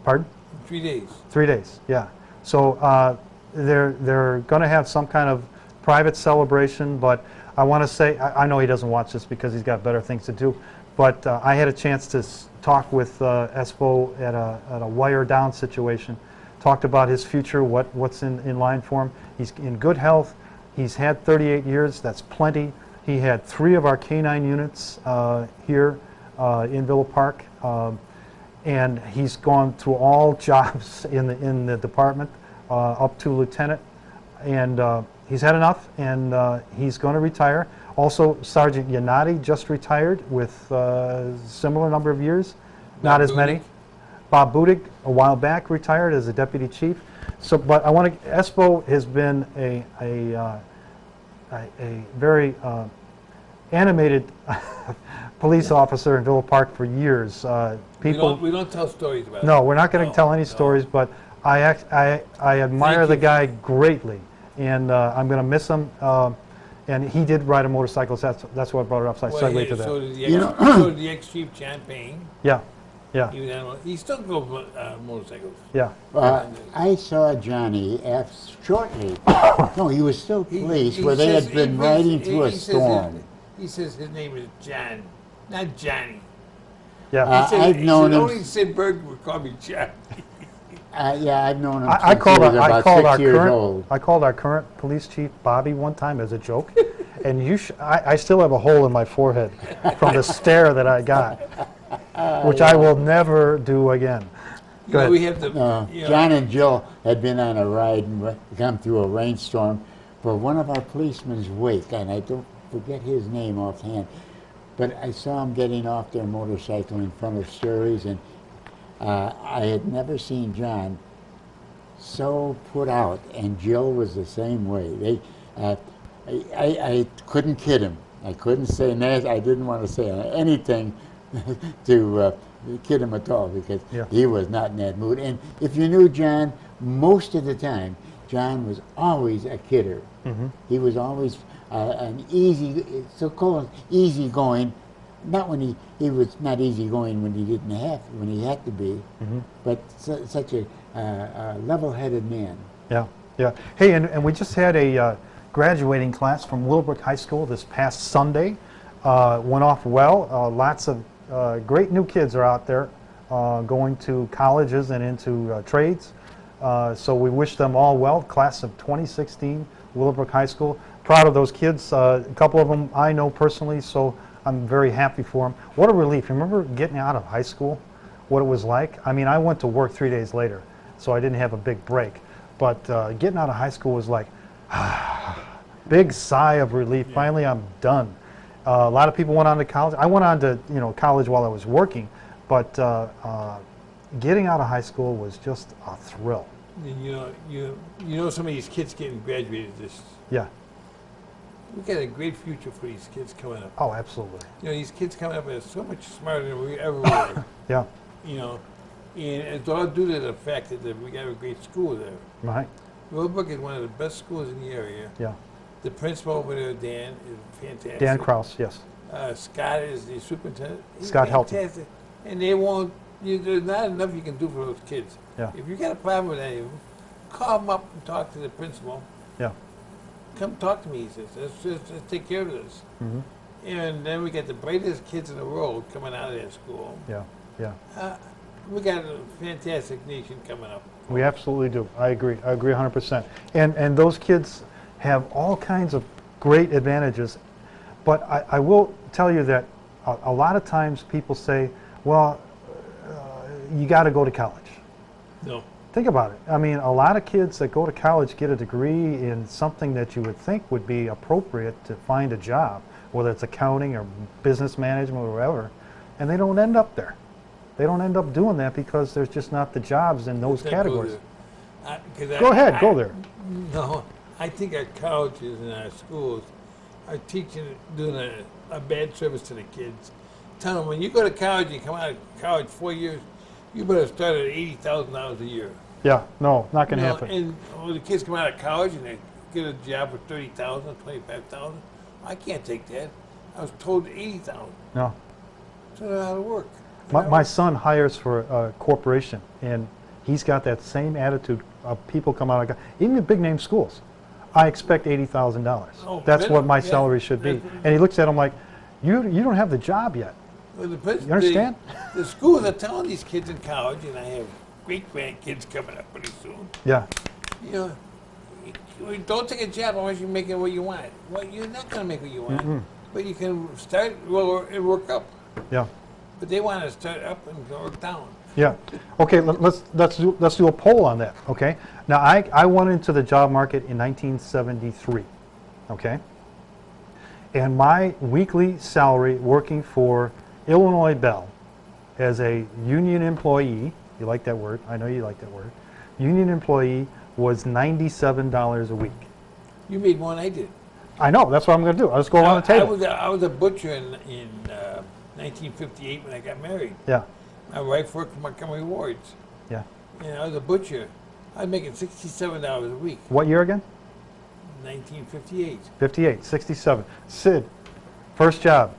Pardon? 3 days. 3 days, yeah. So they're going to have some kind of private celebration, but I want to say, I know he doesn't watch this because he's got better things to do, but I had a chance to talk with Espo at a wire down situation, talked about his future, what's in line for him. He's in good health. He's had 38 years, that's plenty. He had 3 of our K-9 units here in Villa Park, and he's gone through all jobs in the department up to lieutenant, and he's had enough, and he's going to retire. Also, Sergeant Yanati just retired with a similar number of years, not as many. Bob Budig, a while back, retired as a deputy chief. So, but I want to. Espo has been a very animated police officer in Villa Park for years. People. We don't tell stories about No, it. we're not going to tell any no. stories, but I admire Thank the you. guy greatly, and I'm going to miss him. And he did ride a motorcycle, so that's what I brought it up, so I Well, segued yeah, to that. so did the You know- so did the ex-chief Champagne. Yeah, Yeah. Even animal. He still goes motorcycles. Yeah. I saw Johnny shortly. No, he was still police where they says- had been he- riding through a he says storm. He says his name is John, not Johnny. Yeah. He said, I've known him. only Sid Berg would call me John. Yeah, I've known him I since he called was our, I about called 6 our years current old. I called our current police chief Bobby one time as a joke, and I still have a hole in my forehead from the stare that I got, which I will never do again. You Go know, ahead. we have the you know, John and Jill had been on a ride and come through a rainstorm for one of our policemen's wake, and I don't forget his name offhand, but I saw him getting off their motorcycle in front of Sturley's, and I had never seen John so put out, and Jill was the same way. I couldn't kid him. I couldn't say nasty. I didn't want to say anything to kid him at all because Yeah. he was not in that mood. And if you knew John, most of the time, John was always a kidder. He was always an so-called easygoing. Not when he was not easygoing when he didn't have when he had to be, but such a level-headed man. Yeah, yeah. Hey, and we just had a graduating class from Willowbrook High School this past Sunday. Went off well. Lots of great new kids are out there going to colleges and into trades. So we wish them all well. Class of 2016, Willowbrook High School. Proud of those kids. A couple of them I know personally, so I'm very happy for them. What a relief. Remember getting out of high school, what it was like? I mean, I went to work 3 days later, so I didn't have a big break. But getting out of high school was like, big sigh of relief. Finally, I'm done. A lot of people went on to college. I went on to college while I was working, but getting out of high school was just a thrill. and you know some of these kids getting graduated this. Yeah. We got a great future for these kids coming up. Oh, absolutely. You know, these kids coming up are so much smarter than we ever were. Yeah. You know, and it's all due to the fact that we got a great school there. Right. Willowbrook is one of the best schools in the area. Yeah. The principal over there, Dan, is fantastic. Dan Kraus. Yes. Scott is the superintendent. He's Scott Helton. fantastic. And they won't. There's not enough you can do for those kids. Yeah. If you got a problem with any of them, call them up and talk to the principal. Yeah. Come talk to me, he says. Let's take care of this. Hmm. And then we got the brightest kids in the world coming out of that school. Yeah. Yeah. We got a fantastic nation coming up. We absolutely do. I agree. I agree 100%. And those kids have all kinds of great advantages. But I will tell you that a lot of times people say, well, you got to go to college. No. Think about it. I mean, a lot of kids that go to college get a degree in something that you would think would be appropriate to find a job, whether it's accounting or business management or whatever, and they don't end up there. They don't end up doing that because there's just not the jobs in those Let's not categories. Go Go go there. No, I think our colleges and our schools are doing a bad service to the kids. Tell them when you go to college and come out of college 4 years, you better start at $80,000 a year. Yeah, no, not going to You know, happen. And when the kids come out of college and they get a job for $30,000, $25,000, I can't take that. I was told $80,000. No. So I don't know how to work. My son hires for a corporation, and he's got that same attitude of people come out of, even the big name schools. I expect $80,000. Oh, That's what my yeah. salary should be. And he looks at him like, you don't have the job yet. Well, You understand? The schools are telling these kids in college, and I have great grandkids coming up pretty soon. Yeah, You know, don't take a job unless you're making what you want. Well, you're not going to make what you want, but you can start and work up. yeah, But they want to start up and work down. yeah. Okay, let's do a poll on that. Okay. Now I went into the job market in 1973. Okay. And my weekly salary working for Illinois Bell as a union employee, you like that word, I know you like that word, union employee was $97 a week. You made more than I did. I know, that's what I'm going to do. I'll just go around the table. I was a butcher in 1958 when I got married. Yeah, My wife worked for Montgomery Wards. yeah. And I was a butcher. I was making $67 a week. What year again? 1958. 58, 67. Sid, first job.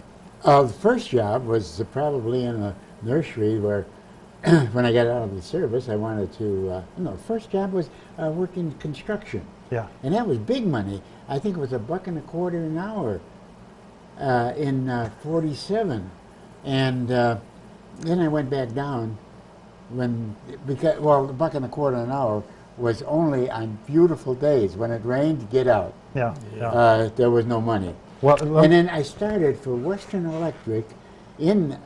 The first job was probably in a nursery where when I got out of the service, I wanted to, first job was working construction. Yeah. And that was big money. I think it was $1.25 an hour in 47. And then I went back down because $1.25 an hour was only on beautiful days. When it rained, get out. Yeah. Yeah. There was no money. Well, And then I started for Western Electric in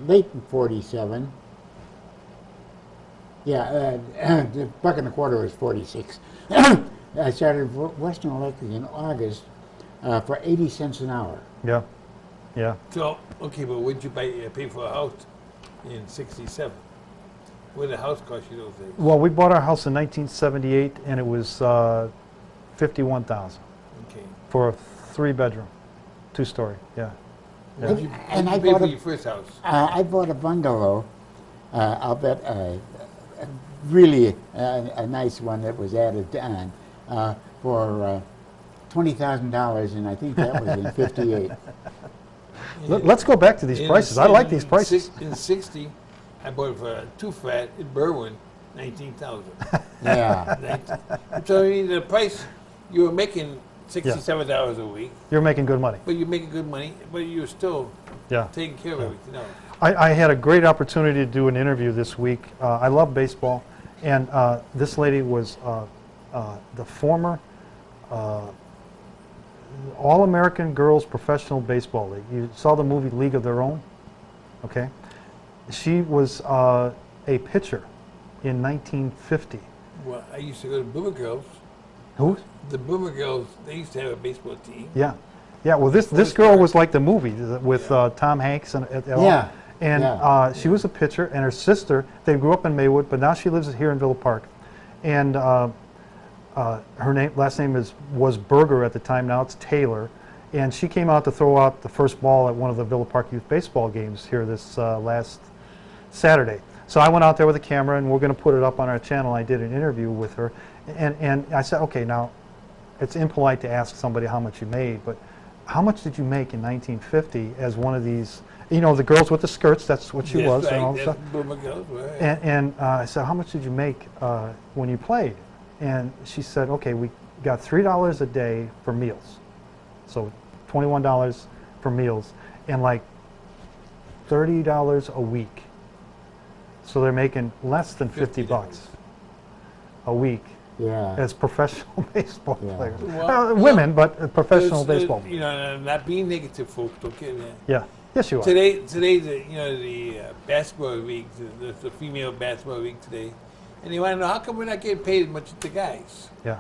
late in 47. Yeah, the $1.25 was 46. I started Western Electric in August for 80 cents an hour. yeah. Yeah. So, okay, but what did you pay for a house in 67? What did a house cost you those days? Well, we bought our house in 1978, and it was $51,000 Okay. for a 3-bedroom, 2-story. Yeah. What did you, And what I did you pay bought for a- your first house? I bought a bungalow. I'll bet really a nice one that was added on for $20,000, and I think that was in 58. Let's go back to these prices. I like these prices. In 60, I bought it for a 2-flat in Berwyn, 19,000. Yeah. So I mean, the price you were making $67 a week, You're making good money. but you're making good money, but you're still Yeah. taking care of everything else. I had a great opportunity to do an interview this week. I love baseball, and this lady was the former All-American Girls Professional Baseball League. You saw the movie League of Their Own? Okay. She was a pitcher in 1950. Well, I used to go to Boomer Girls. Who? The Boomer Girls, they used to have a baseball team. Yeah. Yeah, well, this girl was like the movie with Tom Hanks and all. Yeah. And she was a pitcher, and her sister, they grew up in Maywood, but now she lives here in Villa Park. And her last name was Berger at the time, now it's Taylor. And she came out to throw out the first ball at one of the Villa Park Youth Baseball games here this last Saturday. So I went out there with a camera, and we're going to put it up on our channel. I did an interview with her, and I said, okay, now, it's impolite to ask somebody how much you made, but how much did you make in 1950 as one of these, the girls with the skirts, that's what she was, Right, and all that that's stuff. Boomer Girls, right. And I said, how much did you make when you played? And she said, okay, we got $3 a day for meals. So $21 for meals, and like $30 a week. So they're making less than 50 bucks a week Yeah. as professional baseball Yeah. players. Well, Women, but professional There's, baseball. not being negative, folks, don't get that. Yeah. Yes, you are. Today, the basketball league, the female basketball league today, and they want to know how come we're not getting paid as much as the guys? Yeah.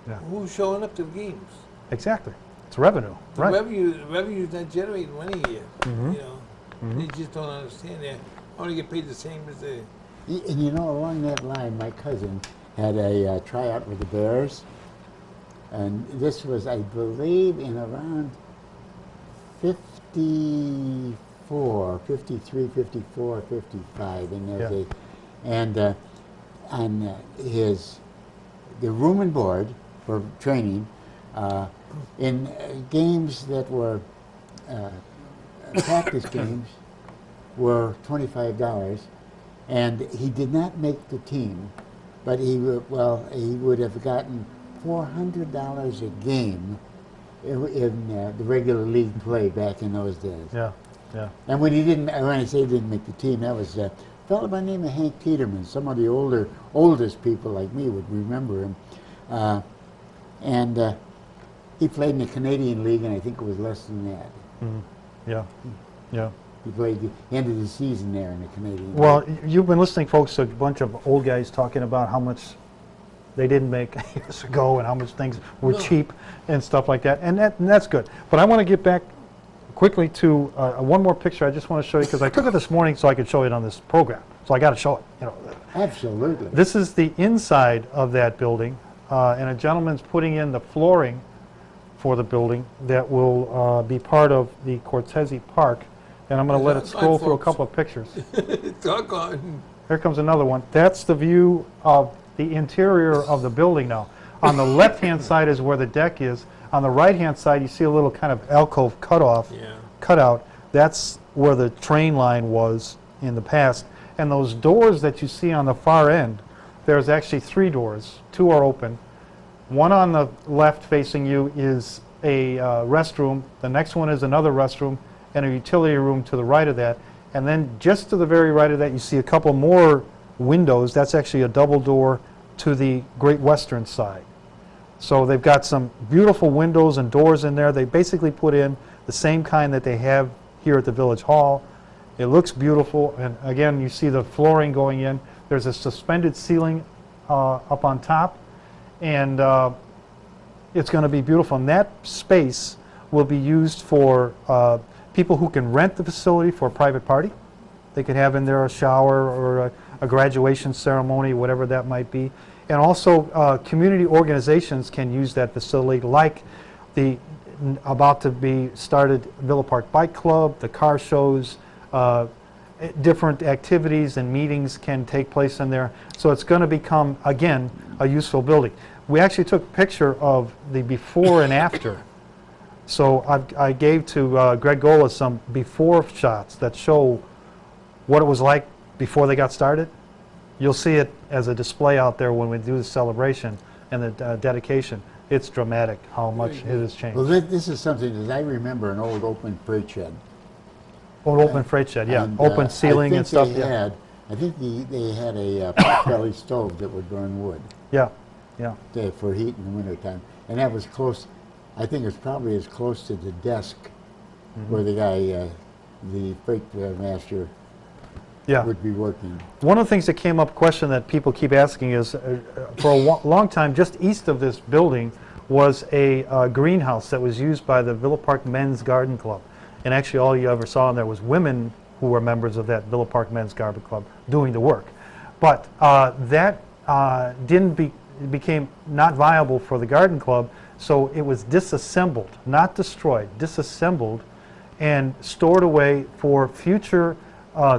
Yeah. Who's showing up to the games? Exactly. It's revenue. The Right. revenue's not generating money here. They just don't understand that. I want to get paid the same as the. And along that line, my cousin had a tryout with the Bears, and this was, I believe, in around 54, 53, 54, 55, in there. Yeah. And on the room and board for training, in games that were practice games, were $25, and he did not make the team, but he would have gotten $400 a game in the regular league play back in those days. Yeah. Yeah. And when I say he didn't make the team, that was a fellow by the name of Hank Peterman. Some of the oldest people like me would remember him, and he played in the Canadian League, and I think it was less than that. Mhm. Yeah. Yeah. He played the end of the season there in the Canadian Well, League. you've been listening, folks, to a bunch of old guys talking about how much they didn't make years ago and how much things were cheap and stuff like that, and that's good. But I want to get back quickly to one more picture I just want to show you, because I took it this morning so I could show it on this program. So I got to show it. Absolutely. This is the inside of that building, and a gentleman's putting in the flooring for the building that will be part of the Cortese Park. And I'm going to let it scroll through a couple of pictures. Talk on. Here comes another one. That's the view of the interior of the building now. On the left-hand side is where the deck is. On the right-hand side, you see a little kind of alcove cutout. That's where the train line was in the past. And those doors that you see on the far end, there's actually 3 doors. 2 are open. One on the left facing you is a restroom. The next one is another restroom and a utility room to the right of that. And then just to the very right of that, you see a couple more windows. That's actually a double door to the Great Western side. So they've got some beautiful windows and doors in there. They basically put in the same kind that they have here at the Village Hall. It looks beautiful, and again, you see the flooring going in. There's a suspended ceiling up on top, and it's going to be beautiful. And that space will be used for people who can rent the facility for a private party. They could have in there a shower or a graduation ceremony, whatever that might be. And also, community organizations can use that facility, like the about to be started Villa Park Bike Club, the car shows, different activities and meetings can take place in there. So it's going to become, again, a useful building. We actually took a picture of the before and after. So I gave to Greg Gola some before shots that show what it was like before they got started. You'll see it as a display out there when we do the celebration and the dedication. It's dramatic how much it has changed. Well, this is something that I remember, an old open freight shed. Old open freight shed, yeah. And, Open ceiling and stuff. I think they had a pot-belly stove that would burn wood Yeah, yeah. for heat in the wintertime. And that was close, I think it was probably as close to the desk where the guy, the freight master, Yeah. would be working. One of the things that came up, question that people keep asking is, for a long time, just east of this building was a greenhouse that was used by the Villa Park Men's Garden Club. And actually all you ever saw in there was women who were members of that Villa Park Men's Garden Club doing the work. But that became not viable for the garden club, so it was disassembled, not destroyed, disassembled and stored away for future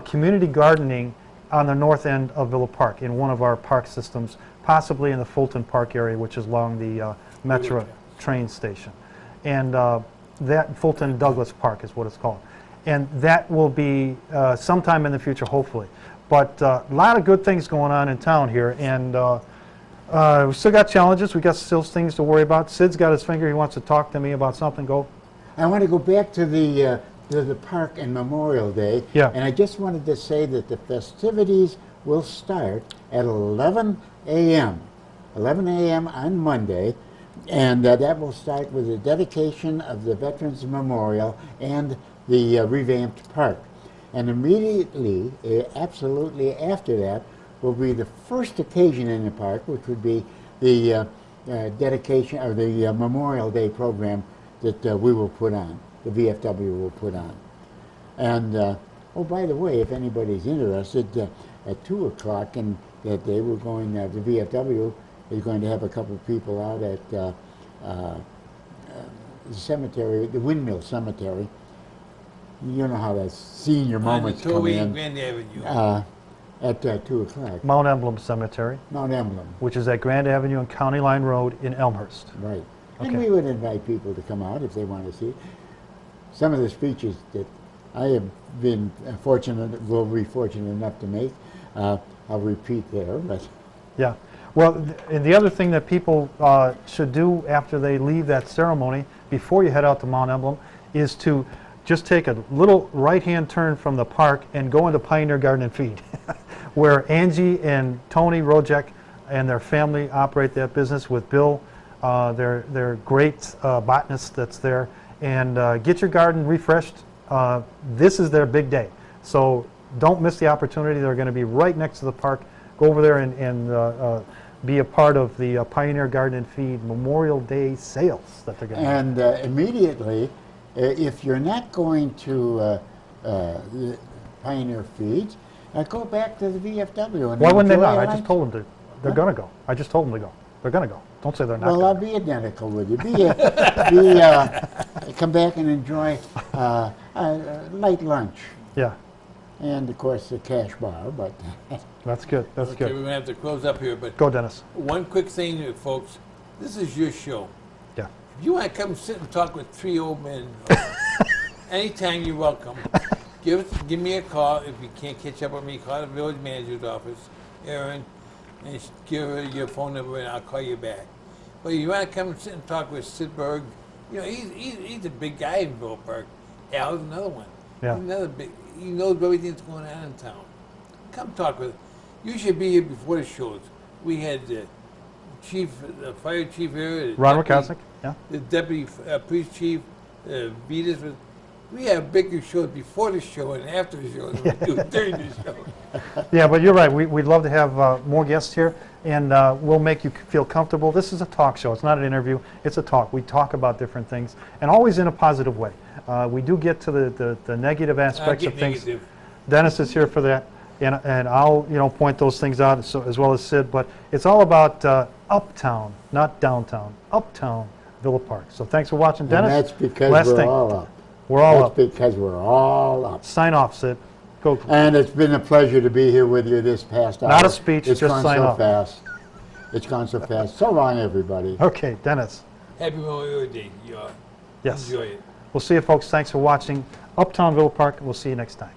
community gardening on the north end of Villa Park in one of our park systems, possibly in the Fulton Park area, which is along the Metro train station. And that Fulton Douglas Park is what it's called. And that will be sometime in the future, hopefully. But a lot of good things going on in town here, and we still got challenges. We got still things to worry about. Sid's got his finger. He wants to talk to me about something. Go. I want to go back to the park and Memorial Day. Yeah. And I just wanted to say that the festivities will start at 11 a.m. 11 a.m. on Monday. And that will start with the dedication of the Veterans Memorial and the revamped park. And immediately, absolutely after that, will be the first occasion in the park, which would be the dedication or the Memorial Day program that we will put on, the VFW will put on. And, oh, by the way, if anybody's interested, at 2 o'clock and that day, we're going, the VFW is going to have a couple of people out at the cemetery, the Windmill Cemetery. You know how that senior moments come in. Grand Avenue. At 2 o'clock. Mount Emblem Cemetery, Mount Emblem. which is at Grand Avenue and County Line Road in Elmhurst. Right. Okay. And we would invite people to come out if they want to see it. Some of the speeches that I have been will be fortunate enough to make, I'll repeat there, but. Yeah. Well, and the other thing that people should do after they leave that ceremony, before you head out to Mount Emblem, is to just take a little right-hand turn from the park and go into Pioneer Garden and Feed, where Angie and Tony Rojek and their family operate that business with Bill. They're great botanists that's there. And get your garden refreshed. This is their big day. So don't miss the opportunity. They're going to be right next to the park. Go over there and be a part of the Pioneer Garden and Feed Memorial Day sales that they're going to have. And immediately, if you're not going to the Pioneer Feeds, go back to the VFW. And Why wouldn't they enjoy not? I lunch. just told them to. They're going to go. I just told them to go. They're going to go. Don't say they're not Well, I'll going be identical with you. Come back and enjoy a light lunch. Yeah, And, of course, the cash bar, but that's good. That's Okay, we're good. going to have to close up here, but Go, Dennis. one quick thing here, folks. This is your show. Yeah. If you want to come sit and talk with 3 old men, anytime you're welcome. give me a call. If you can't catch up with me, call the village manager's office, Aaron, and give her your phone number, and I'll call you back. But you want to come and sit and talk with Sid Berg, he's a big guy in Villa Park. Al's another one. Yeah. He's another big. He knows everything that's going on in town. Come talk with him. You should be here before the shows. We had the fire chief here. Ron Wachowski, yeah. The deputy police chief, Vitas. We have bigger shows before the show and after the show than we do during the show. Yeah, but you're right. We'd love to have more guests here, and we'll make you feel comfortable. This is a talk show. It's not an interview. It's a talk. We talk about different things, and always in a positive way. We do get to the negative aspects of things. Negative. Dennis is here for that, and I'll point those things out as well as Sid. But it's all about Uptown, not downtown. Uptown Villa Park. So thanks for watching, Dennis. And that's because Last we're thing. all up. We're all That's up. because we're all up. Sign off, Sid. Go. And it's been a pleasure to be here with you this past hour. Not a speech, It's just gone sign so off. fast. It's gone so fast. So long, everybody. Okay, Dennis. Happy Memorial Day. Yes. Enjoy it. We'll see you, folks. Thanks for watching Uptown Villa Park. We'll see you next time.